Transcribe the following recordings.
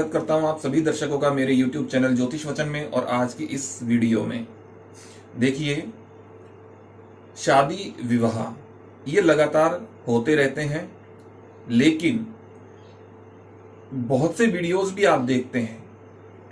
स्वागत करता हूं आप सभी दर्शकों का मेरे YouTube चैनल ज्योतिष वचन में। और आज की इस वीडियो में देखिए, शादी विवाह ये लगातार होते रहते हैं, लेकिन बहुत से वीडियोस भी आप देखते हैं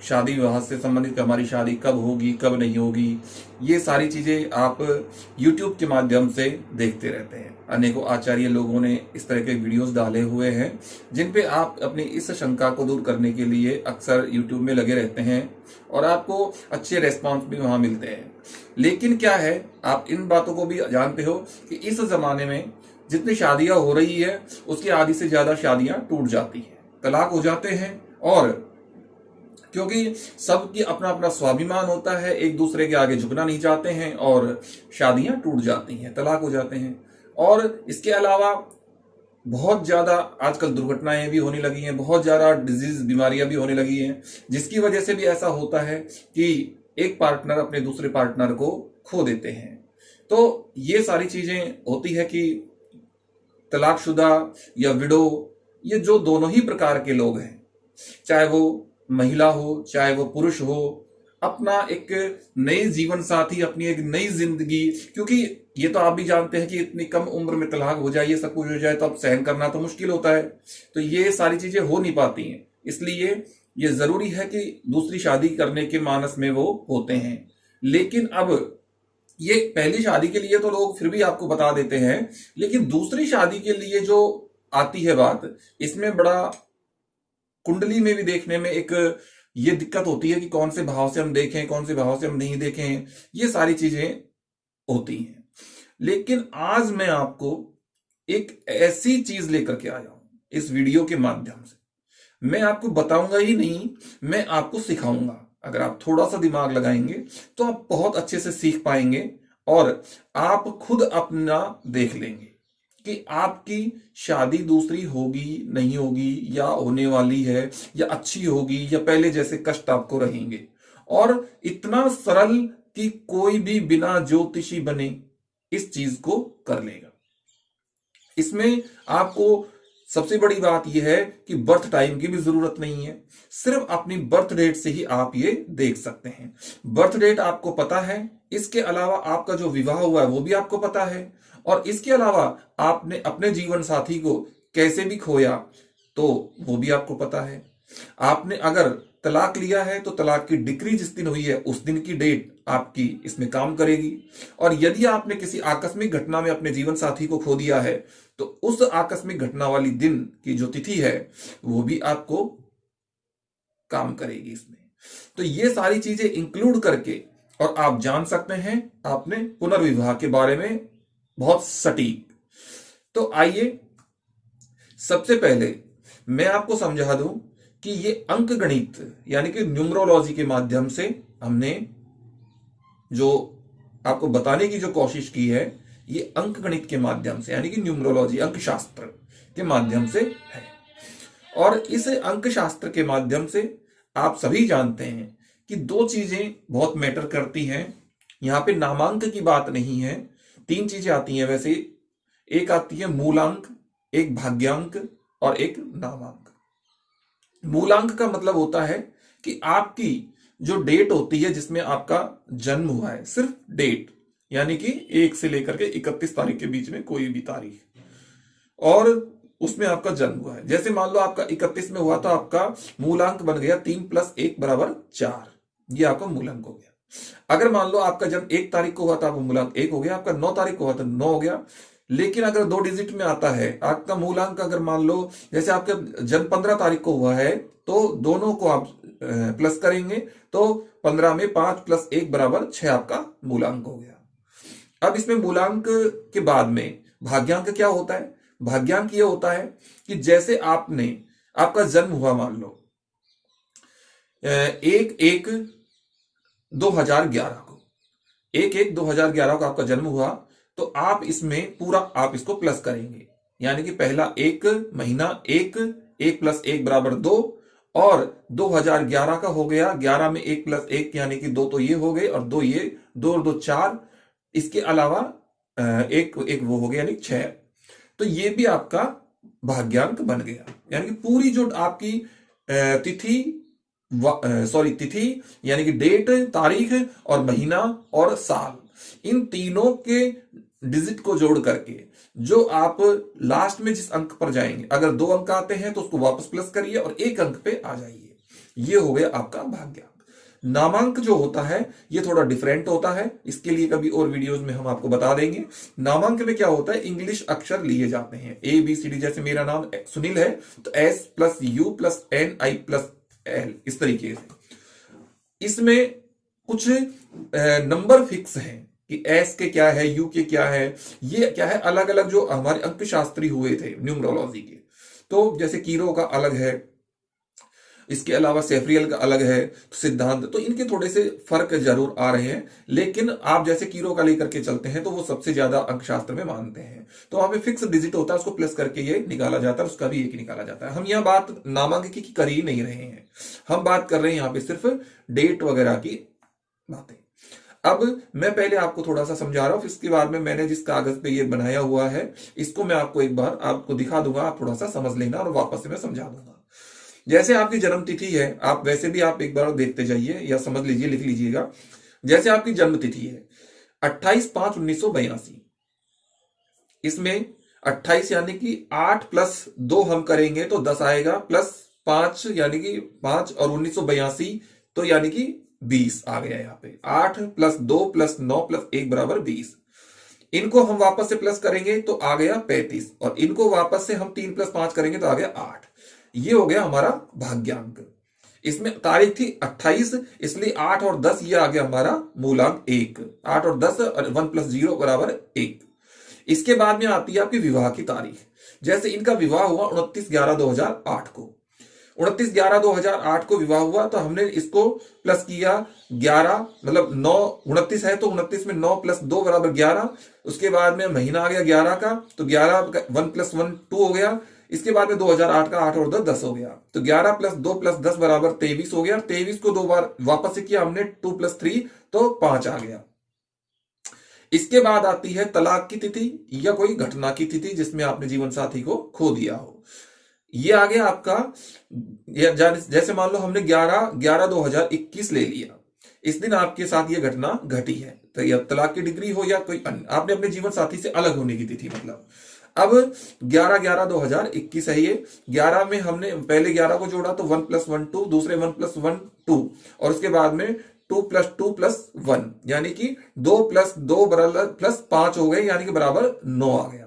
शादी विवाह से संबंधित, हमारी शादी कब होगी कब नहीं होगी, ये सारी चीजें आप YouTube के माध्यम से देखते रहते हैं। अनेकों आचार्य लोगों ने इस तरह के वीडियोस डाले हुए हैं जिन पे आप अपनी इस शंका को दूर करने के लिए अक्सर YouTube में लगे रहते हैं और आपको अच्छे रेस्पॉन्स भी वहां मिलते हैं। लेकिन क्या है, आप इन बातों को भी जानते हो कि इस जमाने में जितनी शादियां हो रही है उसकी आधी से ज्यादा शादियां टूट जाती हैं, तलाक हो जाते हैं। और क्योंकि सबकी अपना अपना स्वाभिमान होता है, एक दूसरे के आगे झुकना नहीं चाहते हैं और शादियां टूट जाती हैं, तलाक हो जाते हैं। और इसके अलावा बहुत ज्यादा आजकल दुर्घटनाएं भी होने लगी हैं, बहुत ज्यादा डिजीज बीमारियां भी होने लगी हैं, जिसकी वजह से भी ऐसा होता है कि एक पार्टनर अपने दूसरे पार्टनर को खो देते हैं। तो ये सारी चीजें होती है कि तलाकशुदा या विडो, ये जो दोनों ही प्रकार के लोग हैं, चाहे वो महिला हो चाहे वो पुरुष हो, अपना एक नई जीवन साथी, अपनी एक नई जिंदगी, क्योंकि ये तो आप भी जानते हैं कि इतनी कम उम्र में तलाक हो जाए, ये सब कुछ हो जाए तो अब सहन करना तो मुश्किल होता है। तो ये सारी चीजें हो नहीं पाती हैं, इसलिए ये जरूरी है कि दूसरी शादी करने के मानस में वो होते हैं। लेकिन अब ये पहली शादी के लिए तो लोग फिर भी आपको बता देते हैं, लेकिन दूसरी शादी के लिए जो आती है बात, इसमें बड़ा कुंडली में भी देखने में एक ये दिक्कत होती है कि कौन से भाव से हम देखें, कौन से भाव से हम नहीं देखें, ये सारी चीजें होती हैं। लेकिन आज मैं आपको एक ऐसी चीज लेकर के आया हूं इस वीडियो के माध्यम से। मैं आपको बताऊंगा ही नहीं, मैं आपको सिखाऊंगा। अगर आप थोड़ा सा दिमाग लगाएंगे तो आप बहुत अच्छे से सीख पाएंगे और आप खुद अपना देख लेंगे कि आपकी शादी दूसरी होगी नहीं होगी, या होने वाली है, या अच्छी होगी, या पहले जैसे कष्ट आपको रहेंगे। और इतना सरल कि कोई भी बिना ज्योतिषी बने इस चीज को कर लेगा। इसमें आपको सबसे बड़ी बात यह है कि बर्थ टाइम की भी जरूरत नहीं है, सिर्फ अपनी बर्थ डेट से ही आप ये देख सकते हैं। बर्थ डेट आपको पता है, इसके अलावा आपका जो विवाह हुआ है वो भी आपको पता है, और इसके अलावा आपने अपने जीवन साथी को कैसे भी खोया तो वो भी आपको पता है। आपने अगर तलाक लिया है तो तलाक की डिक्री जिस दिन हुई है उस दिन की डेट आपकी इसमें काम करेगी। और यदि आपने किसी आकस्मिक घटना में अपने जीवन साथी को खो दिया है तो उस आकस्मिक घटना वाली दिन की जो तिथि है वो भी आपको काम करेगी इसमें। तो ये सारी चीजें इंक्लूड करके और आप जान सकते हैं आपने पुनर्विवाह के बारे में बहुत सटीक। तो आइए सबसे पहले मैं आपको समझा दूं कि ये अंक गणित यानी कि न्यूमरोलॉजी के माध्यम से हमने जो आपको बताने की जो कोशिश की है, ये अंक गणित के माध्यम से यानी कि न्यूमरोलॉजी अंक शास्त्र के माध्यम से है। और इस अंक शास्त्र के माध्यम से आप सभी जानते हैं कि दो चीजें बहुत मैटर करती हैं। यहां पे नामांक की बात नहीं है, तीन चीजें आती हैं वैसे। एक आती है मूलांक, एक भाग्यांक और एक नामांक। मूलांक का मतलब होता है कि आपकी जो डेट होती है जिसमें आपका जन्म हुआ है, सिर्फ डेट, यानी कि 1 से लेकर के 31 तारीख के बीच में कोई भी तारीख, और उसमें आपका जन्म हुआ है। जैसे मान लो आपका 31 में हुआ तो आपका मूलांक बन गया 3 + 1 = 4, ये आपका मूलांक हो गया। अगर मान लो आपका जन्म 1 तारीख को हुआ तो आपका मूलांक 1 हो गया, आपका 9 तारीख को हुआ तो 9 हो गया। लेकिन अगर 2 डिजिट में आता है आपका मूलांक, अगर मान लो जैसे आपका जन्म 15 तारीख को हुआ है तो दोनों को आप प्लस करेंगे तो 15 में 5 + 1 = 6 आपका मूलांक हो गया। अब इसमें मूलांक के बाद में भाग्यांक क्या होता है? भाग्यांक ये होता है कि जैसे आपका जन्म हुआ मान लो 1/1/2011 को, 1/1/2011 को आपका जन्म हुआ तो आप इसमें पूरा आप इसको प्लस करेंगे, यानी कि पहला 1 महीना 1 + 1 = 2, और 2011 का हो गया, 11 में 1 + 1 यानी कि 2 तो ये हो गए, और 2 ये, 2 और 2 4, इसके अलावा एक वो हो गया यानी 6। तो ये भी आपका भाग्यांक बन गया, यानी कि पूरी जो आपकी तिथि तिथि यानी कि डेट, तारीख और महीना और साल, इन तीनों के डिजिट को जोड़ करके जो आप लास्ट में जिस अंक पर जाएंगे, अगर 2 अंक आते हैं तो उसको वापस प्लस करिए और 1 अंक पे आ जाइए। ये हो गया आपका भाग्यांक। नामांक जो होता है ये थोड़ा डिफरेंट होता है, इसके लिए कभी और वीडियोस में हम आपको बता देंगे। नामांक में क्या होता है, इंग्लिश अक्षर लिए जाते हैं, ए बी सी डी, जैसे मेरा नाम सुनील है तो S plus U plus N I plus L, इस तरीके से। इसमें कुछ नंबर फिक्स हैं कि एस के क्या है, यू के क्या है, ये क्या है, अलग अलग जो हमारे अंकशास्त्री हुए थे न्यूमरोलॉजी के, तो जैसे कीरो का अलग है, इसके अलावा सेफ्रियल का अलग है, तो सिद्धांत, तो इनके थोड़े से फर्क जरूर आ रहे हैं। लेकिन आप जैसे कीरो का लेकर के चलते हैं तो वो सबसे ज्यादा अंकशास्त्र में मानते हैं, तो वहां पे फिक्स डिजिट होता है, उसको प्लस करके ये निकाला जाता है, उसका भी एक ही निकाला जाता है। हम यह बात नामांक की कर ही नहीं रहे हैं, हम बात कर रहे हैं यहाँ पे सिर्फ डेट वगैरह की बातें। अब मैं पहले आपको थोड़ा सा समझा रहा हूं, फिर इसके बाद में मैंने जिस कागज पे ये बनाया हुआ है इसको मैं आपको एक बार आपको दिखा दूंगा, आप थोड़ा सा समझ लेना और वापस से मैं समझा दूंगा। जैसे आपकी जन्म तिथि है, आप वैसे भी आप एक बार देखते जाइए या समझ लीजिए, लिख लीजिएगा। जैसे आपकी जन्म तिथि है 28/5/1982, इसमें 28 यानी कि 8 प्लस 2 हम करेंगे तो 10 आएगा, प्लस 5 यानी कि 5 और 1982 तो यानी कि 20 आ गया यहाँ पे। 8 प्लस 2 प्लस 9 प्लस 1 बराबर 20। इनको हम वापस से प्लस करेंगे तो आ गया 35, और इनको वापस से हम 3 प्लस 5 करेंगे तो आ गया 8। ये हो गया हमारा भाग्यांक। इसमें तारीख थी 28, इसलिए 8 और 10 ये आ गया हमारा मूलांक 1। 8 और 10 और 1 प्लस 0 बराबर 1। इसके बाद में आती है आपकी विवाह की तारीख। जैसे इनका विवाह हुआ 29/11/2008 को, 29/11/2008 को विवाह हुआ, तो हमने इसको प्लस किया 11, मतलब 9, 29 है तो 29 में 9 प्लस 2 बराबर 11। उसके बाद में महीना आ गया 11 का, तो 11 1 प्लस 1 2 हो गया। इसके बाद में 2008 का 8 और 10 10 हो गया, तो 11 प्लस 2 प्लस 10 बराबर 23 हो गया। 23 को 2 बार वापस से किया हमने, 2 प्लस 3 तो 5 आ गया। इसके बाद आती है तलाक की तिथि या कोई घटना की तिथि जिसमें आपने जीवन साथी को खो दिया हो। ये आ गया आपका, जैसे मान लो हमने 11/11/2021 ले लिया, इस दिन आपके साथ ये घटना घटी है, तो या तलाक की डिग्री हो या कोई अन्य, आपने अपने जीवन साथी से अलग होने की तिथि, मतलब अब 11/11/2021 है ये। 11 में हमने पहले 11 को जोड़ा तो 1 प्लस 1 2, दूसरे 1 प्लस 1 2, और उसके बाद में 2 प्लस 2 प्लस 1 यानी कि 2 प्लस 2 बराबर प्लस 5 हो गए, यानी कि बराबर 9 आ गया।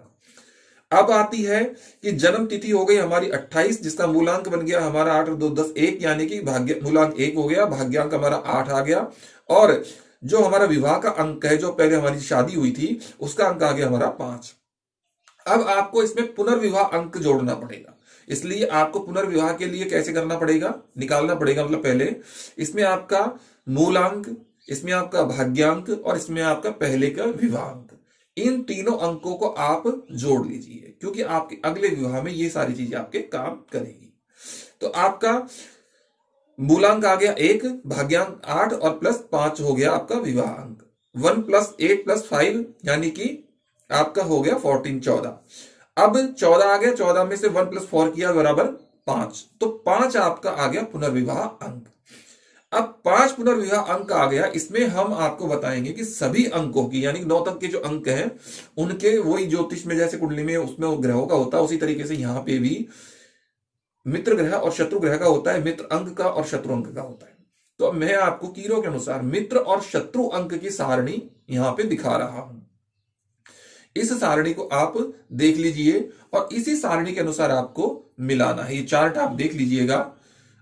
अब आती है कि जन्म तिथि हो गई हमारी 28, जिसका मूलांक बन गया हमारा 8 और 2 10 1, यानी कि मूलांक 1 हो गया, भाग्यांक हमारा 8 आ गया। और जो हमारा विवाह का अंक है, जो पहले हमारी शादी हुई थी, उसका अंक आ गया हमारा 5। अब आपको इसमें पुनर्विवाह अंक जोड़ना पड़ेगा, इसलिए आपको पुनर्विवाह के लिए कैसे करना पड़ेगा, निकालना पड़ेगा। मतलब पहले इसमें आपका मूलांक, इसमें आपका भाग्यांक और इसमें आपका पहले का विवाह अंक, इन तीनों अंकों को आप जोड़ लीजिए, क्योंकि आपके अगले विवाह में ये सारी चीजें आपके काम करेगी। तो आपका मूलांक आ गया 1, भाग्यांक 8 और प्लस 5 हो गया आपका विवाह अंक। 1 प्लस 8 प्लस 5 यानी कि आपका हो गया 14 14। अब 14 आ गया, 14 में से 1 प्लस 4 किया बराबर 5, तो 5 आपका आ गया पुनर्विवाह अंक। अब 5 पुनर्विवाह अंक आ गया, इसमें हम आपको बताएंगे कि सभी अंकों की, यानी 9 तक के जो अंक हैं उनके, वही ज्योतिष में जैसे कुंडली में उसमें ग्रहों का होता है, उसी तरीके से यहां पे भी मित्र ग्रह और शत्रु ग्रह का होता है, मित्र अंक का और शत्रु अंक का होता है। तो मैं आपको कीरो के अनुसार मित्र और शत्रु अंक की सारणी यहां पे दिखा रहा हूं। इस सारणी को आप देख लीजिए और इसी सारणी के अनुसार आपको मिलाना है। ये चार्ट आप देख लीजिएगा,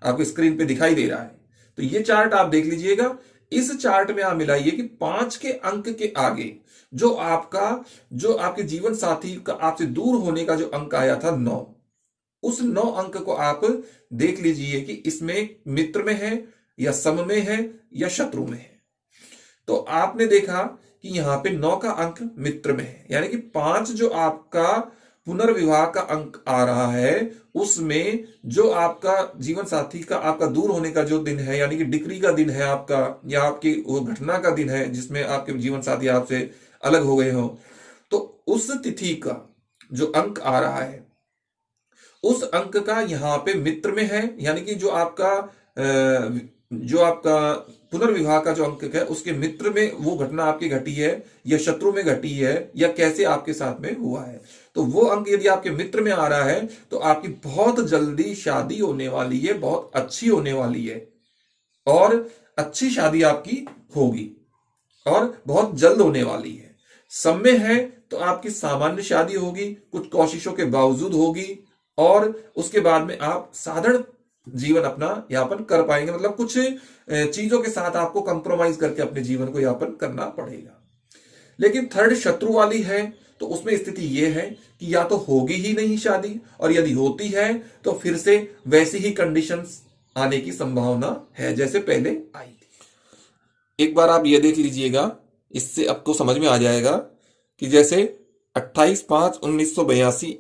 आपको स्क्रीन पे दिखाई दे रहा है, तो ये चार्ट आप देख लीजिएगा। इस चार्ट में आप मिलाइए कि 5 के अंक के आगे जो आपके जीवन साथी का आपसे दूर होने का जो अंक आया था 9, उस 9 अंक को आप देख लीजिए कि इसमें मित्र में है या सम में है या शत्रु में है। तो आपने देखा कि यहां पे 9 का अंक मित्र में है, यानी कि 5 जो आपका पुनर्विवाह का अंक आ रहा है, उसमें जो आपका जीवन साथी का आपका दूर होने का जो दिन है, यानी कि डिक्री का दिन है आपका, या आपकी वो घटना का दिन है जिसमें आपके जीवन साथी आपसे अलग हो गए हो, तो उस तिथि का जो अंक आ रहा है उस अंक का यहाँ पे मित्र में है, यानी कि जो आपका पुनर्विवाह का जो अंक है उसके मित्र में वो घटना आपकी घटी है या शत्रु में घटी है या कैसे आपके साथ में हुआ है। तो वो अंक यदि आपके मित्र में आ रहा है तो आपकी बहुत जल्दी शादी होने वाली है, बहुत अच्छी होने वाली है और अच्छी शादी आपकी होगी और बहुत जल्द होने वाली है। समय है तो आपकी सामान्य शादी होगी, कुछ कोशिशों के बावजूद होगी और उसके बाद में आप साधारण जीवन अपना यापन कर पाएंगे, मतलब कुछ चीजों के साथ आपको कंप्रोमाइज करके अपने जीवन को यापन करना पड़ेगा। लेकिन थर्ड शत्रु वाली है तो उसमें स्थिति यह है कि या तो होगी ही नहीं शादी, और यदि होती है तो फिर से वैसी ही कंडीशंस आने की संभावना है जैसे पहले आई थी। एक बार आप ये देख लीजिएगा, इससे आपको समझ में आ जाएगा कि जैसे 28/5/1982,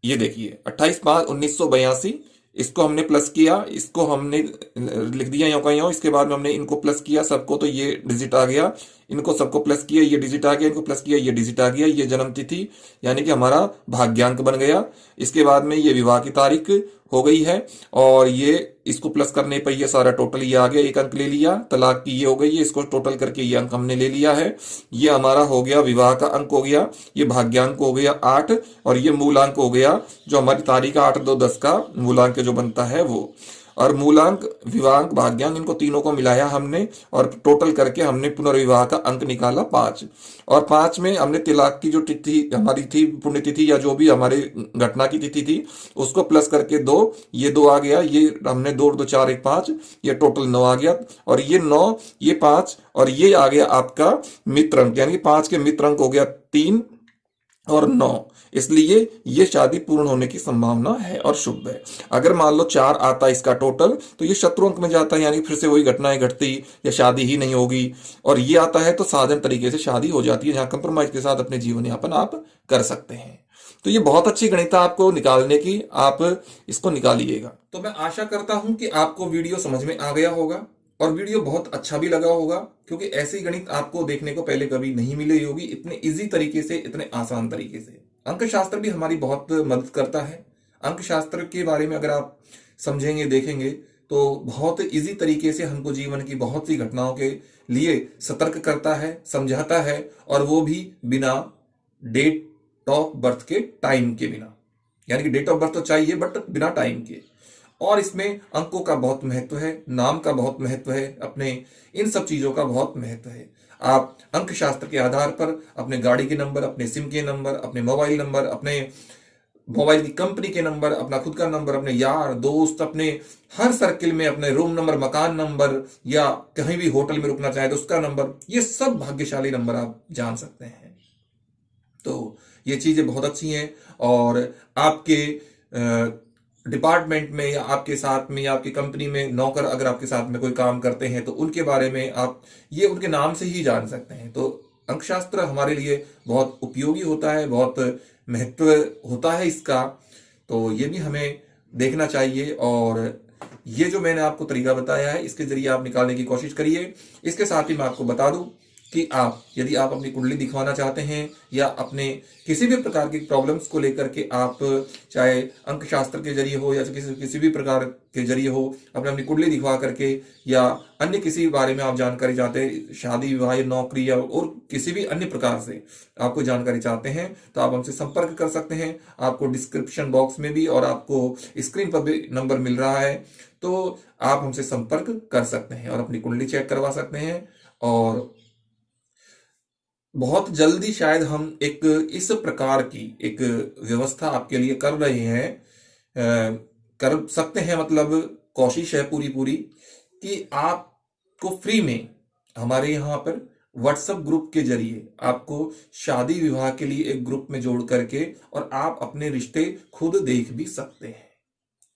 ये देखिए 28/5/1982, इसको हमने प्लस किया, इसको हमने लिख दिया यो का यो, इसके बाद में हमने इनको प्लस किया सबको तो ये डिजिट आ गया, इनको सबको प्लस किया ये डिजिट आ गया, इनको प्लस किया ये डिजिट आ गया, ये जन्म तिथि यानी कि हमारा भाग्यांक बन गया। इसके बाद में ये विवाह की तारीख हो गई है और ये इसको प्लस करने पर ये सारा टोटल ये आ गया, एक अंक ले लिया, तलाक की ये हो गई है, इसको टोटल करके ये अंक हमने ले लिया है। ये हमारा हो गया विवाह का अंक हो गया, ये भाग्यांक हो गया 8 और ये मूलांक हो गया जो हमारी तारीख 8/2/10 का मूलांक जो बनता है वो। और मूलांक, विवाहांक, भाग्यांक, इनको तीनों को मिलाया हमने और टोटल करके हमने पुनर्विवाह का अंक निकाला 5। और 5 में हमने तिलाक की जो तिथि हमारी थी, पुण्यतिथि या जो भी हमारे घटना की तिथि थी, उसको प्लस करके 2, ये 2 आ गया, ये हमने 2 2 4 1 5, ये टोटल 9 आ गया। और ये 9, ये 5 और ये आ गया आपका मित्र अंक, यानी 5 के मित्र अंक हो गया 3 और 9, इसलिए ये शादी पूर्ण होने की संभावना है और शुभ है। अगर मान लो 4 आता इसका टोटल तो ये शत्रु अंक में जाता है, यानी फिर से वही घटनाएं घटती या शादी ही नहीं होगी। और ये आता है तो साधारण तरीके से शादी हो जाती है, जहां कंप्रोमाइज के साथ अपने जीवन यापन आप कर सकते हैं। तो ये बहुत अच्छी गणित आपको निकालने की, आप इसको निकालिएगा। तो मैं आशा करता हूं कि आपको वीडियो समझ में आ गया होगा और वीडियो बहुत अच्छा भी लगा होगा, क्योंकि ऐसी गणित आपको देखने को पहले कभी नहीं मिली होगी इतने इजी तरीके से, इतने आसान तरीके से। अंक शास्त्र भी हमारी बहुत मदद करता है। अंक शास्त्र के बारे में अगर आप समझेंगे, देखेंगे तो बहुत इजी तरीके से हमको जीवन की बहुत सी घटनाओं के लिए सतर्क करता है, समझाता है, और वो भी बिना डेट ऑफ बर्थ के, टाइम के बिना। यानी कि डेट ऑफ बर्थ तो चाहिए बट बिना टाइम के। और इसमें अंकों का बहुत महत्व है, नाम का बहुत महत्व है, अपने इन सब चीजों का बहुत महत्व है। आप अंक शास्त्र के आधार पर अपने गाड़ी के नंबर, अपने सिम के नंबर, अपने मोबाइल नंबर, अपने मोबाइल की कंपनी के नंबर, अपना खुद का नंबर, अपने यार दोस्त, अपने हर सर्किल में अपने रूम नंबर, मकान नंबर, या कहीं भी होटल में रुकना चाहे तो उसका नंबर, ये सब भाग्यशाली नंबर आप जान सकते हैं। तो ये चीजें बहुत अच्छी हैं। और आपके डिपार्टमेंट में या आपके साथ में या आपकी कंपनी में नौकर अगर आपके साथ में कोई काम करते हैं तो उनके बारे में आप ये उनके नाम से ही जान सकते हैं। तो अंकशास्त्र हमारे लिए बहुत उपयोगी होता है, बहुत महत्व होता है इसका, तो ये भी हमें देखना चाहिए। और ये जो मैंने आपको तरीका बताया है इसके जरिए आप निकालने की कोशिश करिए। इसके साथ ही मैं आपको बता दूं कि आप यदि आप अपनी कुंडली दिखवाना चाहते हैं या अपने किसी भी प्रकार की प्रॉब्लम्स को लेकर के आप चाहे अंक शास्त्र के जरिए हो या किसी भी प्रकार के जरिए हो, अपनी कुंडली दिखवा करके या अन्य किसी बारे में आप जानकारी चाहते हैं, शादी विवाह या नौकरी या और किसी भी अन्य प्रकार से आपको जानकारी चाहते हैं, तो आप हमसे संपर्क कर सकते हैं। आपको डिस्क्रिप्शन बॉक्स में भी और आपको स्क्रीन पर भी नंबर मिल रहा है, तो आप हमसे संपर्क कर सकते हैं और अपनी कुंडली चेक करवा सकते हैं। और बहुत जल्दी शायद हम एक इस प्रकार की एक व्यवस्था आपके लिए कर रहे हैं, कर सकते हैं, मतलब कोशिश है पूरी पूरी कि आपको फ्री में हमारे यहाँ पर व्हाट्सएप ग्रुप के जरिए आपको शादी विवाह के लिए एक ग्रुप में जोड़ करके और आप अपने रिश्ते खुद देख भी सकते हैं।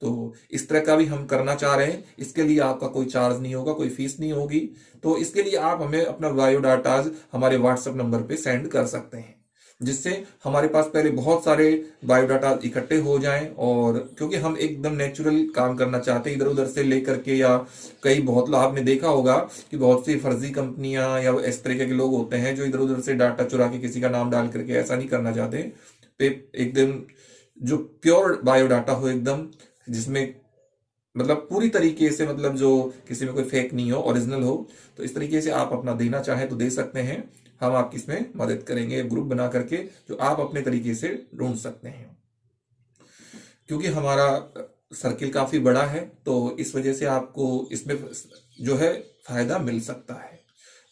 तो इस तरह का भी हम करना चाह रहे हैं। इसके लिए आपका कोई चार्ज नहीं होगा, कोई फीस नहीं होगी। तो इसके लिए आप हमें अपना बायोडाटाज हमारे व्हाट्सएप नंबर पे सेंड कर सकते हैं, जिससे हमारे पास पहले बहुत सारे बायोडाटा इकट्ठे हो जाएं। और क्योंकि हम एकदम नेचुरल काम करना चाहते हैं, इधर उधर से लेकर के, या कई बहुत आपने देखा होगा कि बहुत सी फर्जी कंपनियां या इस तरीके के लोग होते हैं जो इधर उधर से डाटा चुरा के किसी का नाम डाल करके, ऐसा नहीं करना चाहते। पे एकदम जो प्योर बायोडाटा हो एकदम, जिसमें मतलब पूरी तरीके से, मतलब जो किसी में कोई फेक नहीं हो, ओरिजिनल हो, तो इस तरीके से आप अपना देना चाहें तो दे सकते हैं। हम आपकी इसमें मदद करेंगे ग्रुप बना करके, जो आप अपने तरीके से ढूंढ सकते हैं। क्योंकि हमारा सर्किल काफी बड़ा है, तो इस वजह से आपको इसमें जो है फायदा मिल सकता है,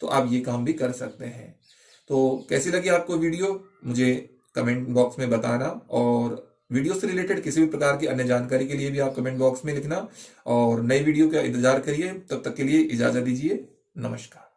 तो आप ये काम भी कर सकते हैं। तो कैसी लगी आपको वीडियो, मुझे कमेंट बॉक्स में बताना, और वीडियो से रिलेटेड किसी भी प्रकार की अन्य जानकारी के लिए भी आप कमेंट बॉक्स में लिखना, और नई वीडियो का इंतजार करिए। तब तक के लिए इजाजत दीजिए। नमस्कार।